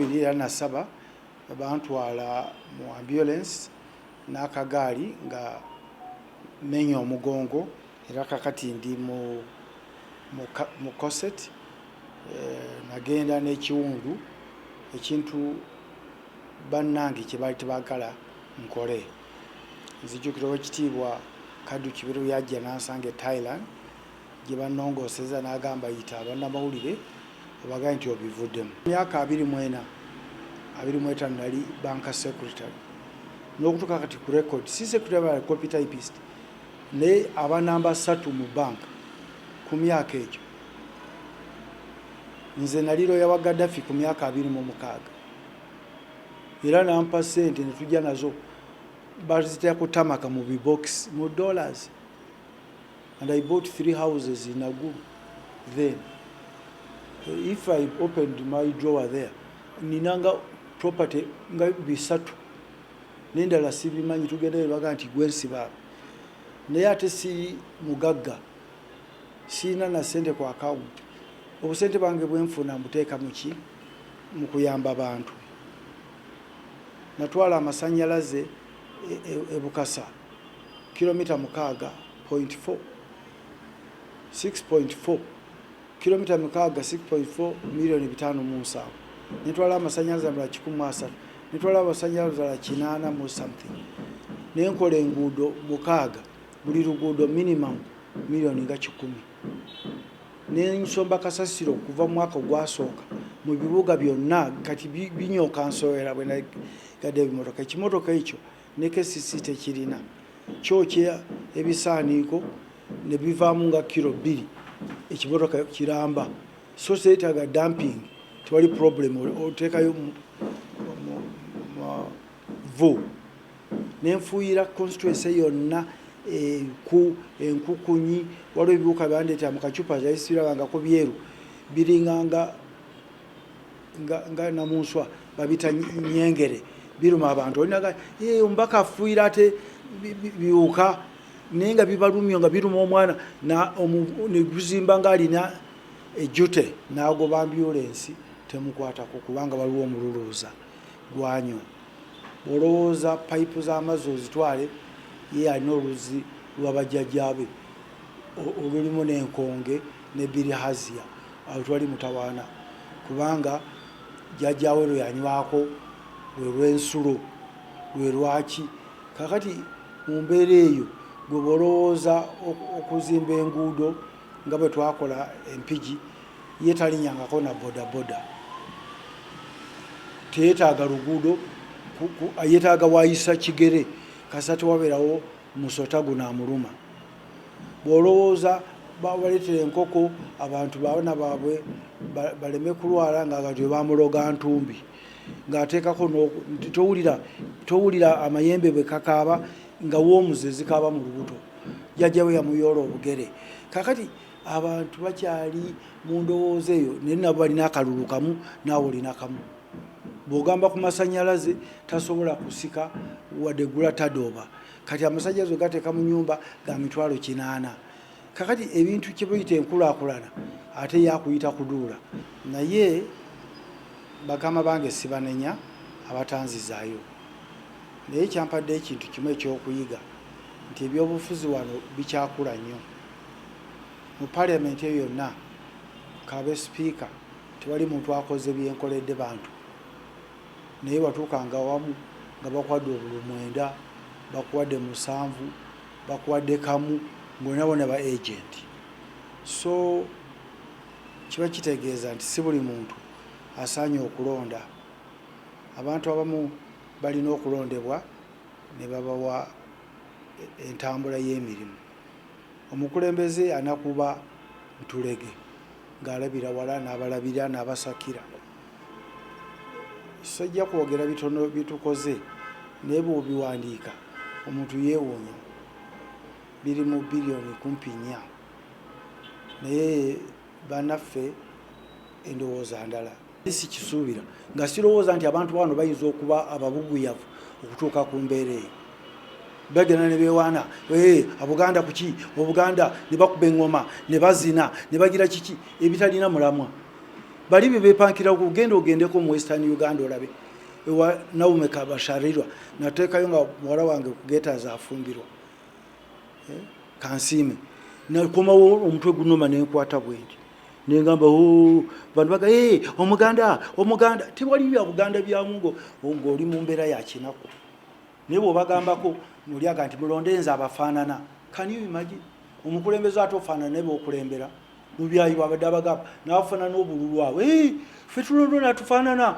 olwokubiri era nasaba bantwala mu ambulance n'akagaali nga menya omugongo era kakati ndi mu corset nagenda n'ekiwundu ekintu bannange kye baali tebagala nkole. Nzijukira w'ekitiibwa Kaddu Kibiru yajja n'ansanga e Thailand gye bannongooseza n'agamba yita bannamawulire obaga nti obivuddemu. Myaka 24 nali banka secretary n'okutuuka kati ku record si secretary bali copy typist ne abanamba 3 mu bank ku myaka egyo. Nze nali lawyer wa Gaddafi ku myaka 26 era nampa sente ne tujja nazo bazitya kutamaka mu bibox mu dollars, and I bought 3 houses in Agulu. Then if I opened my drawer there ninanga property nga bisatu nendala sibimanyi tugenda baga nti gwensiba naye ate si mugagga sina na sente ku account. Obusente bange bwenfuna mbuteeka muki mu kuyamba abantu. Natwala amasanyalaze e Bukasa kilomita 6.4 kilomita 6.4 milioni 5.7. Nitwala amasanyalaze mula 103. Nitwala amasanyalaze la 8 mu something. Nenkola enguudo 6 buli luguudo minimum milioni nga 10. Nensomba kasasiro kuva mwaka gwasooka mu bibuga byonna kati binyoka nsoera bwe nagadde ebimotoka. Ekimotoka ekyo ne KCC tekirina kyokya ebisaaniiko ne bivaamu nga kilo 2 ekimotoka kiramba. So seetaga dumping tewali problem oteekayo vu nenfuuyira constituency yonna ku enkukunyi waliwo ebibuka bandeeta mu kacupa zayisirabangako byeru biringanga nga namunswa babita nyengere biruma abantu olinaga ombaka afuuyira ate biwuka naye nga bibalumyo nga biruma omwana neguzimba nga alina ejjute n'agoba ambulance temukwatako kubanga waliwo omululuuza gwanyo. Olowooza payipu z'amazzi ozitwale ye alina oluzi lwabajjajjaabe olulimu n'enkonge ne birihazia awo twali mutawaana kubanga jjajjaawe lwe yanywako lwe lw'ensulo lwe lwaki. Kakati mu mbeera eyo gwe bolowooza okuzimba enguudo nga bwe twakola Empigi ye talinyangako na bodaboda teyeetaaga luguudo yeetaaga waayisa kigere kasate wabeerawo musota guna amuluma. Bw'olowooza baleetera enkoko abantu baana baabwe baleme kulwala nga gati bamuloga ntumbi ng'ateekako towulira amayembe bwe kakaaba nga woomuze zikaaba mu lubuto jjajjawe yamuyoola obugere. Kakati abantu bakyali mu ndowooza eyo naye nabo balina akalulu kamu naawe olina kamu. Bw'ogamba ku masanyalaze tasobola kusika wadde gula tadooba kati amasanyalaze gateeka mu nyumba ga mitwalo 8. Kakati ebintu kye bayita enkulaakulana ate yakuyita kuduula. Naye bakama bange sibanenya abatanzizaayo naye kyampadde ekintu kimu ekyokuyiga nti ebyobufuzi wano bikyakula nnyo. Mu parliament eyo yonna kabe sipiika tewali muntu akoze byenkoledde bantu naye watuukanga wamu nga bakuwadde obulu 9 bakuwadde 7 bakuwadde kamu ng'olina bona ba agent. So kiba kitegeeza nti si buli muntu asaanye okulonda. Abantu abamu balina okulondebwa ne babawa entambula y'emirimu. Omukulembeze anakuba ntulege ng'alabira wala n'abalabira n'abasakira. Sajja kwogera bitono bitukoze naye bw'obiwandiika omuntu yeewuunya biri mu biliyoni 4 naye bannaffe endowooza ndala. Si kisuubira nga sirowooza nti abantu bano bayinza okuba ababuguyavu okutuuka ku mbeera eyo. Bagenda ne beewaana Abuganda kuki Obuganda ne bakuba eŋŋoma ne bazina ne bagira kiki ebitalina mulamwa. bali bebepankira kugenda ogendeko mu Western Uganda olabe ewa Naume Kabasharirwa nateekayo nga muwala wange kugeta zafumbirwa kansime nakomawo omutwe gunoma nenkwata bwendi nengamba bantu baga omuganda tewali bya Buganda bya mungo ng'oli mu mbeera ya kinako naye bw'obagambako nolyaga nti mulondenza abafaanana. Can you imagine omukulembeze atofaanana ne b'okulembera mubyayi wabadde abagamba n'abafaanana n'obululu awo ffe tulondona tufaanana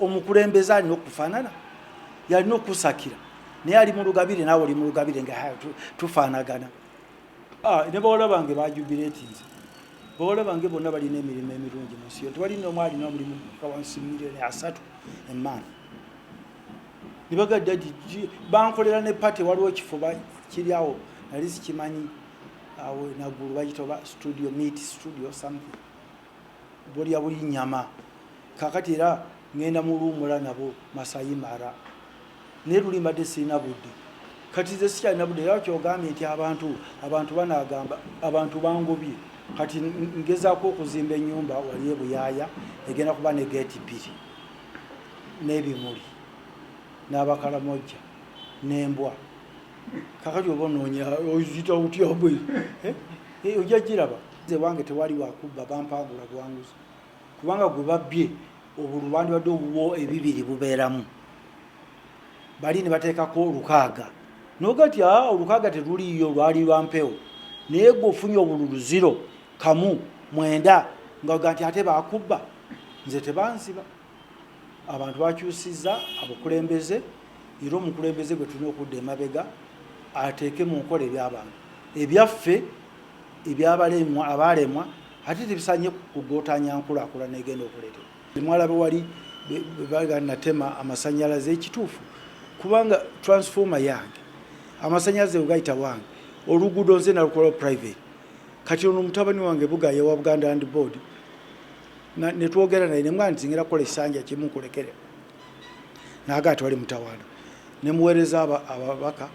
omukulembeze alina okufaanana yalina okusakira naye ali mu lugabire naawe oli mu lugabire nga tufaanagana. Ne bawala bange bajubileetinze bawala bange bonna balina emirimu emirungi mu nsi yo tewali n'omu alina omulimu kawansi miliyoni 3 emmaani nibagadde bankolera ne pati waliwo ekifo kiri awo nali sikimanyi awo naggulu bagitoba studio meat studio something buli nyama kakati era ngenda mu luumula nabo Masai Mara ne luli mbadde sirina budde kati ze sikyalina budde era kyogambye nti abantu banagamba abantu bangobye kati ngezaako okuzimba ennyumba wali ebuyaaya egenda kuba ne geeti 2 n'ebimuli n'abakalamojja n'embwa kakati oba onoonya oyita otya bwe ojja giraba ze wange tewali wakubba bampangula bwanguzi kubanga gwe babbye obulu bandibadde obuwo 2 bubeeramu bali ne bateekako 6 nogati olukaaga teruliyo lwali lwa mpewo naye gwe ofunye obululu 0 kamu 9 nga oganti ate bakubba nze tebanziba. Abantu bakyusizza abakulembeze era omukulembeze gwe tulina okudda emabega ateeke mu nkola ebyabantu ebyaffe abalemwa ate tebisanye kugootanya nkulaakulana egenda okuleetera. Mwalabe wali baganatema amasannyalaze ekituufu kubanga transformer yange amasannyalaze ugayita wange oluguudo nze nalukola private kati ono mutabani wange Bugaye wa Buganda Land Board netwogera naye nemwana nzingera kukola ekisanja kimu nkulekere naga ati wali mutawaana nemuweereza ababaka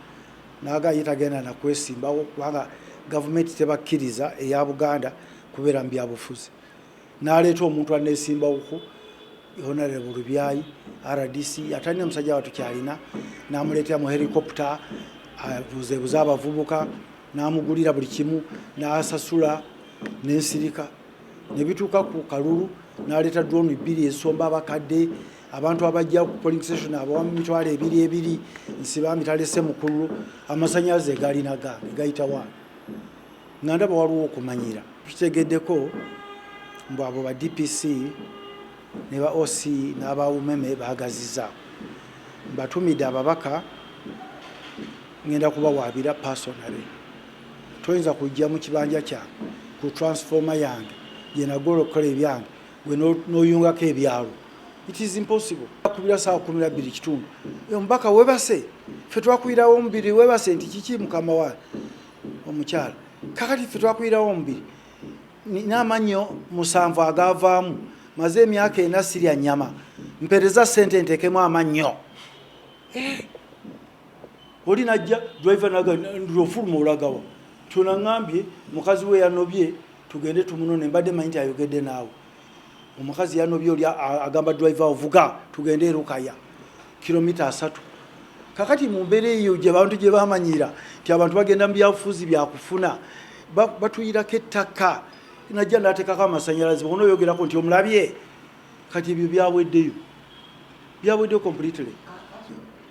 naga yitagenda nakwesimbawo kubanga gavumenti tebakkiriza eya Buganda kubeera mu byabufuzi naleeta omuntu aneesimbawoko Honorable Lubyayi RDC atali omusajja watu kyalina namuleetera mu helicopter abuzeebuza abavubuka namugulira buli kimu n'asasula n'ensirika ne bituuka ku kalulu n'aleeta drone 2 esomba abakadde abantu abajja ku polling station abawamu mitwalo 2 nsiba mitalese mukulu amasannyalaze galina gange gayita wange nga ndaba waliwo okumanyira kitegeddeko mbu abo ba DPC ne ba OC n'abawumeme baagazizza mbatumidde ababaka ngenda kubawaabira personally toyinza kujja mu kibanja kyange ku transformer yange yenagola okukola ebyange gwe n'oyungako ebyalo. It is impossible. Akubira saa 12 kitundu omubaka webase ffe twakubirawo 2 webase nti kiki mukama wa omukyala kakati ffe twakubirawo 2 n'amannyo 7 agavaamu maze emyaka 4 sirya nnyama mpereza sente ntekemu amannyo oli najja driver naga ndofuluma olagawa tunaŋŋambye mukazi we yanobye tugende tumunone mbadde manyi nti ayogedde naawe omukazi yanobye oli agamba driver ovuga tugende erukaya kilomita 3 kakati mu mbeera eyo gye bantu gye bamanyira nti abantu bagenda mu byabufuzi byakufuna batuyirako ettaka najja ndateekako amasannyalaze onooyogerako nti omulabye kati ebyo byaweddeyo completely.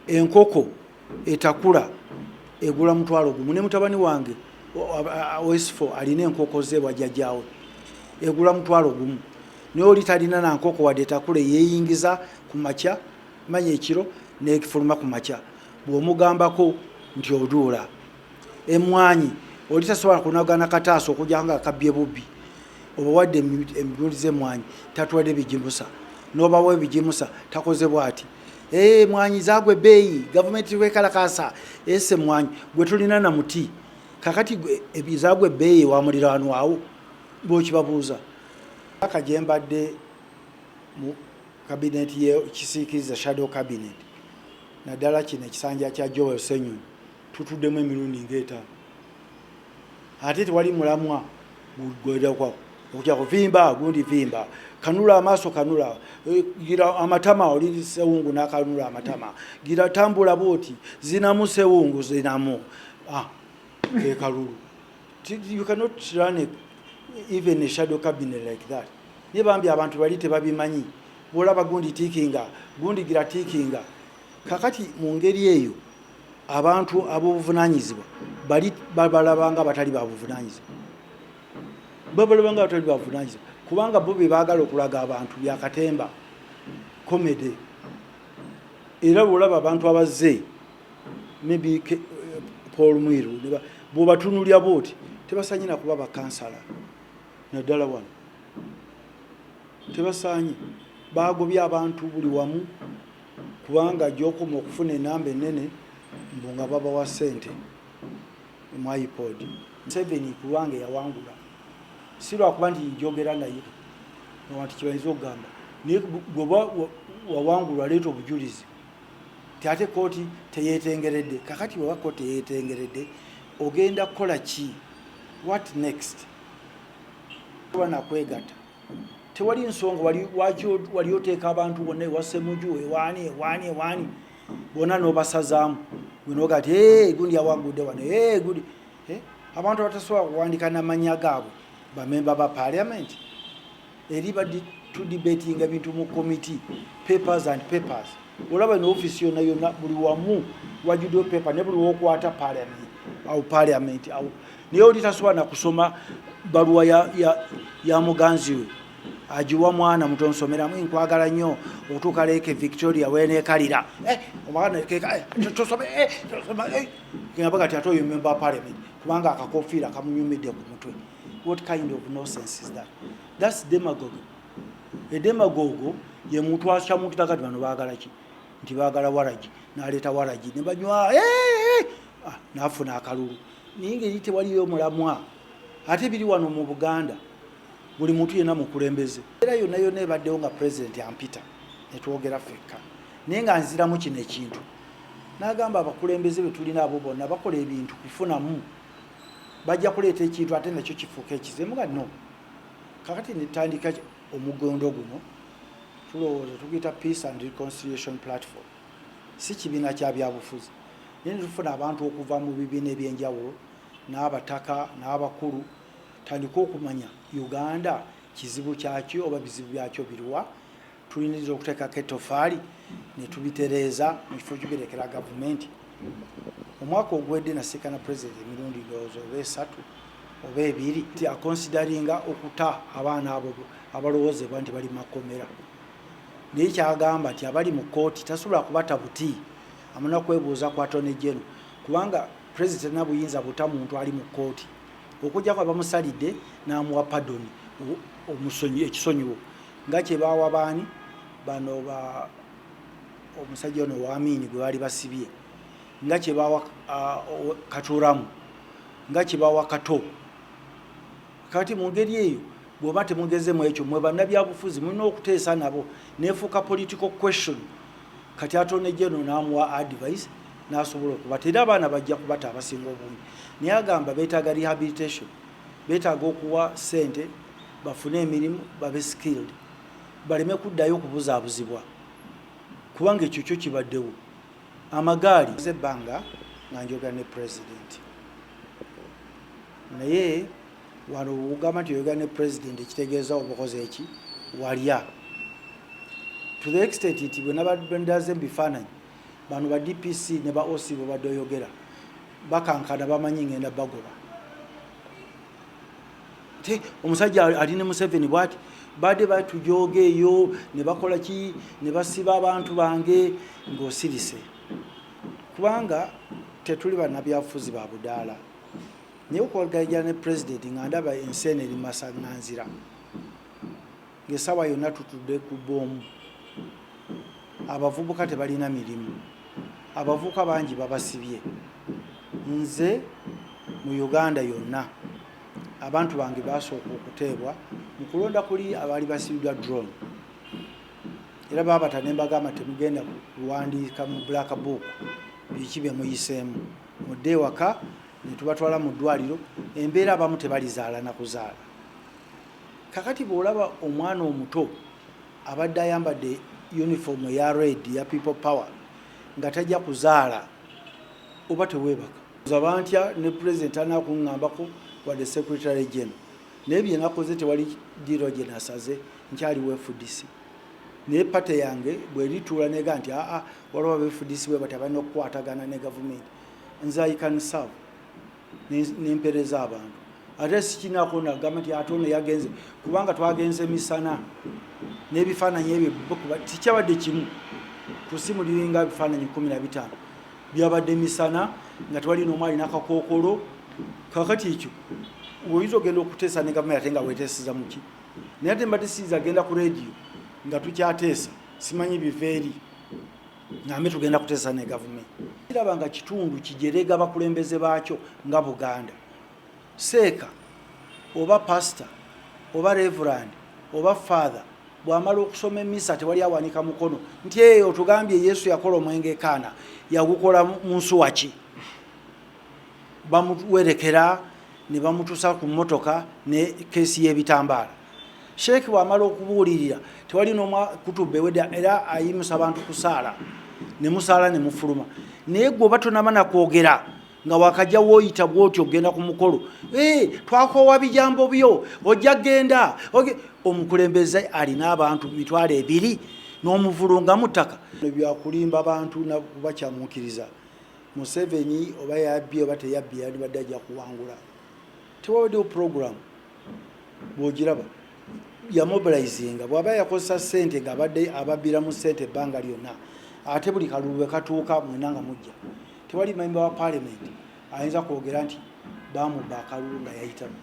Enkoko etakula egula mutwalo gumu ne mutabani wange OS4 alina enkoko ze bwajjajjaawe egula mutwalo gumu naye oli talina na nkoko wadde etakula yeeyingiza ku makya manya ekiro n'ekifuluma ku makya bw'omugambako nti oduula. Emmwanyi oli tasobola kunagana kataasa okujja nga akabbye bubbi oba wadde emibuli z'emmwanyi tatuwadde bigimusa n'obawo ebigimusa takoze bw'ati mwanyi zagwe beeyi gavumenti wekalakasa ese mwanyi gwe tulina na muti kakati ebizagwe beeyi wa muliraanwawo bw'okibabuuza. Akajembadde mu kabineti y'ekisiikiriza shadow cabinet naddala kino ekisanja kya Joel Ssenyonyi tutuddemu emirundi ng'etaano ate tewali mulamwa gweddako okujja kuvimba gundi vimba, kanula amaaso kanula, gira amatama oli sewungu n'akanula amatama, gira tambula bwoti zinamu sewungu zinamu. Ke kalulu. You cannot run even a shadow cabinet like that. Niye bambi abantu bali tebabimanyi, bolaba gundi tikinga gundi gira tikinga. Kakati mu ngeri eyo abantu ab'obuvunanyizibwa bali babalabanga batali babuvunanyizibwa, babalabanga batali babuvunanyizibwa kubanga bo be baagala okulaga abantu byakatemba komede. Era bwolaba abantu abazze maybe Paul Mwiru bw'obatunulya booti tebasaanye na kuba bakansala naddala wano, tebasaanye, baagobya abantu buli wamu kubanga gy'okoma okufuna enamba ennene mbu nga babawa ssente mu iPod. Museveni kubanga yawangula, si lwakuba nti njogera naye nti kibayinza okugamba, naye bw'oba wawangulwa leeta obujulizi ti ate kooti teyeetengeredde. Kakati bw'oba kooti teyeetengeredde ogenda kukola ki? What next? Kuba nakwegatta tewali nsonga wali oteeka abantu bonna ewasemuju ewaani bonna n'obasazaamu wenoga ti gundi yawangudde wano gundi abantu abatasobola kuwandika n'amannya gaabwe bamemba ba parliament eri tudibetinga bintu mu committee papers and papers. Olaba ne office yonna buli wamu wajuddewo paper ne buli wokwata parliament au niye oli tasobola na kusoma baluwa ya muganzi we ajiwa mwana muto nsomeramu nkwagala nnyo okutuuka Lake Victoria weeneekalira omwana tosome ngamba kati ate oyo member of parliament kubanga akakofiira kamunyumidde ku mutwe. What kind of nonsense is that? That's demagogue. Demagogue ye muntu akyamuntu kati bano baagala ki? Nti baagala waragi, n'aleeta waragi ne banywa n'afuna akalulu. Naye ngeri tewaliyo mulamwa. Ate biri wano mu Buganda buli muntu yenna mukulembeze. Era yonna ebaddewo nga president ampita ne twogera ffekka. Naye nga nziramu kino ekintu. N'agamba abakulembeze be tulina abo bonna bakola ebintu kufunamu. Bajja kuleeta ekintu ate nakyo kifuuka ekizemu nga no. Kakati netandika omugondo guno tulowooza tugiyita Peace and Reconciliation Platform. Si kibiina kya byabufuzi. Naye tufuna abantu okuva mu bibiina ebyenjawulo n'abataka n'abakulu tandika okumanya Uganda kizibu kyakyo oba bizibu byakyo biruwa. Tuliniza okuteekako ettofaali ne tubitereeza mu kifo kibirekera gavumenti. Omwaka ogwedde nasiikana president emirundi ndowooza oba 3 oba 2 ti akonsideringa okuta abaana abo abalowoozebwa nti bali makomera. Naye kyagamba nti abali mu kooti tasobola kubata buti amuna kwebuuza ku Attorney General kubanga president nabuyinza buta muntu ali mu kooti okujjako abamusalidde n'amuwa pardoni omusonyi ekisonyiwo nga kye baawa baani bano omusajja ono Waamini gwe baali basibye, nga kye baawa Katuramu, nga kye baawa Kato. Kati mu ngeri eyo bw'oba temugezemu ekyo mwe bannabyabufuzi mulina okuteesa nabo neefuuka political question. Kati Attorney General n'amuwa advice n'asobola okubata era abaana bajja kubata abasinga obungi. Naye agamba beetaaga rehabilitation, beetaaga okuwa ssente bafune emirimu babe skilled baleme kuddayo okubuzaabuzibwa kubanga ekyo kyo kibaddewo. Amagaali zebbanga nga njogera ne president naye wano ugamba nti oyogera ne president ekitegeeza obukoze eki walya to the extent nti bwe nabandaze ebifaananyi bano ba DPC ne ba OC bwe badde oyogera bakankana bamanyi ngenda bagoba. Te omusajja ali ne Museveni bwati badde batujooga eyo ne bakola ki ne basiba abantu bange ng'osirise kubanga tetuli bannabyabufuzi ba budaala. Naye okwogera ne president nga ndaba enseene eri masaŋŋanzira ng'essaawa yonna tutudde ku bbomu. Abavubuka tebalina mirimu, abavubuka bangi babasibye. Nze mu Uganda yonna abantu bange basooka okuteebwa mu kulonda kuli abaali basibiddwa drone era baabata ne mbagamba temugenda kuwandiika mu black book biki bye muyiseemu mudde ewaka ne tubatwala mu ddwaliro. Embeera abamu tebalizaala na kuzaala kakati bw'olaba omwana omuto abadde ayambadde uniform ya red ya people power nga tajja kuzaala oba teweebaka zabantya ne president anakuŋŋambako wadde secretary general naye bye nakoze tewali diro gye nasaze nkyaliwo FDC naye pate yange bwerituula nega nti waliwo abe-FDC bwe bati abalina okukwatagana ne gavumenti nze I can serve nempereza abantu ate sikinako nagamba nti ate ono yagenze kubanga twagenze misana n'ebifaananyi ebyo tikyabadde kimu tusimuliringa ebifaananyi 15 byabadde misana nga tewali n'omu alina akakookolo kakati ekyo oyinza ogenda okuteesa ne gavumenti ate nga weeteeseza muki naye ate mbadde siyinza agenda ku rediyo nga tukyateesa simanyi biveeri ngambe tugenda kuteesa ne gavumenti kiraba nga kitundu kijerega bakulembeze baakyo nga Buganda seeka oba pastor oba reverend oba father bw'amala okusoma emisa tewali awanika mukono nti eyo tugambye Yesu yakola omwenge kaana yagukola mu nsuwa ki bamuwerekera ne bamutuusa ku mmotoka ne keesi y'ebitambaala sheeki bw'amala okubuulirira tewali n'omu kutubba ewedde era ayimusa abantu kusaala ne musaala ne mufuluma naye gwe oba tonaba nakwogera nga wakajja wooyita bw'oti ogenda ku mukolo twakoowa bijambo byo ojja genda omukulembeze alina abantu 200 n'omuvulunga mu ttaka byakulimba abantu nakubakyamuukiriza Museveni oba yabbye oba teyabbye yandibadde ajja kuwangula tewabaddewo program bw'ogiraba yamobilizinga bw'aba yakozesa ssente ng'abadde ababbiramu ssente ebbanga lyonna ate buli kalulu bwe katuuka mwena nga mujja tewali member wa parliament ayinza kwogera nti bamubba akalulu nga yayitamu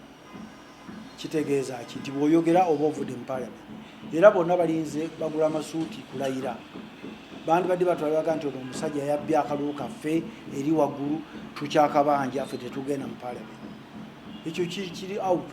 kitegeeza ki nti bw'oyogera oba ovudde mu parliament era bonna balinze bagula amasuuti kulayira bandi badde batwalaga nti ono omusajja yabbye akalulu kaffe eri waggulu tukyakabanja ffe tetugenda mu parliament ekyo kiri out